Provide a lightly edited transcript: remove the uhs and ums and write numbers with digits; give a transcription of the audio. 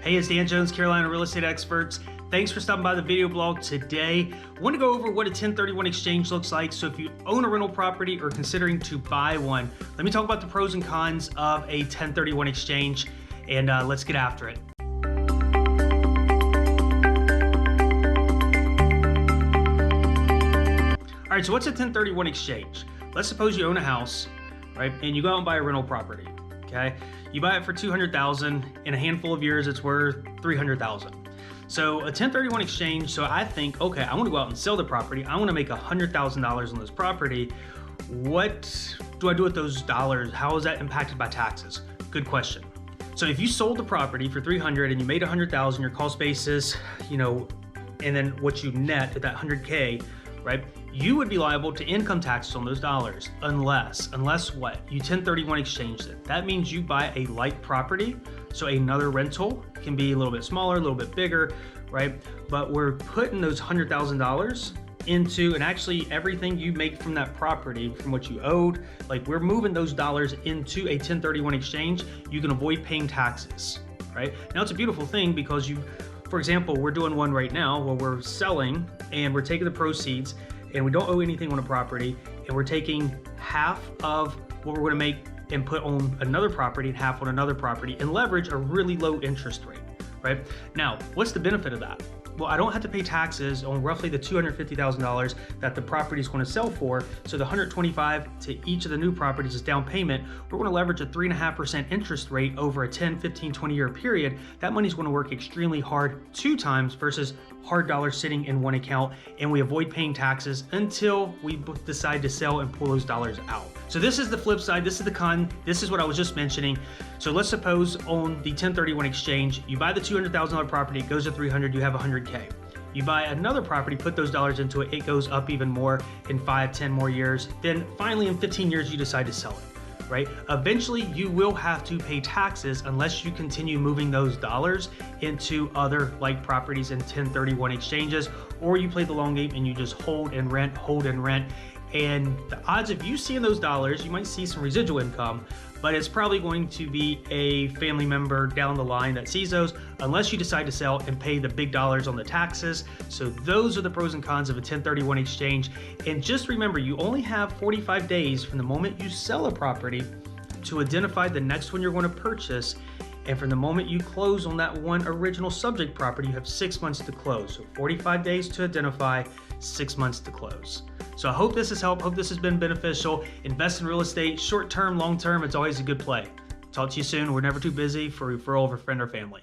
Hey, it's Dan Jones, Carolina Real Estate Experts. Thanks for stopping by the video blog today. I want to go over what a 1031 exchange looks like. So if you own a rental property or considering to buy one, let me talk about the pros and cons of a 1031 exchange, and let's get after it. All right, so what's a 1031 exchange? Let's suppose you own a house, right? And you go out and buy a rental property, okay? You buy it for $200,000. In a handful of years, it's worth $300,000. So a 1031 exchange, so I think, okay, I want to go out and sell the property. I want to make $100,000 on this property. What do I do with those dollars? How is that impacted by taxes? Good question. So if you sold the property for $300,000 and you made $100,000, your cost basis, and then what you net at that $100K, right? You would be liable to income taxes on those dollars unless what? You 1031 exchange it. That means you buy a like property, so another rental can be a little bit smaller, a little bit bigger, right? But we're putting those $100,000 into, and actually everything you make from that property, from what you owed, like we're moving those dollars into a 1031 exchange. You can avoid paying taxes, right? Now it's a beautiful thing because for example, we're doing one right now where we're selling and we're taking the proceeds and we don't owe anything on a property, and we're taking half of what we're going to make and put on another property and half on another property and leverage a really low interest rate, right? Now, what's the benefit of that? Well, I don't have to pay taxes on roughly the $250,000 that the property is going to sell for. So the $125,000 to each of the new properties is down payment. We're going to leverage a 3.5% interest rate over a 10, 15, 20 year period. That money's going to work extremely hard 2 times versus hard dollars sitting in one account, and we avoid paying taxes until we decide to sell and pull those dollars out. So this is the flip side. This is the con. This is what I was just mentioning. So let's suppose on the 1031 exchange, you buy the $200,000 property, it goes to $300,000, you have $100K. You buy another property, put those dollars into it, it goes up even more in 5, 10 more years. Then finally in 15 years, you decide to sell it, right? Eventually you will have to pay taxes unless you continue moving those dollars into other like properties in 1031 exchanges, or you play the long game and you just hold and rent. And the odds of you seeing those dollars, you might see some residual income, but it's probably going to be a family member down the line that sees those unless you decide to sell and pay the big dollars on the taxes. So those are the pros and cons of a 1031 exchange. And just remember, you only have 45 days from the moment you sell a property to identify the next one you're going to purchase. And from the moment you close on that one original subject property, you have 6 months to close. So 45 days to identify, 6 months to close. So I hope this has helped. Hope this has been beneficial. Invest in real estate, short term, long term, it's always a good play. Talk to you soon. We're never too busy for referral of a friend or family.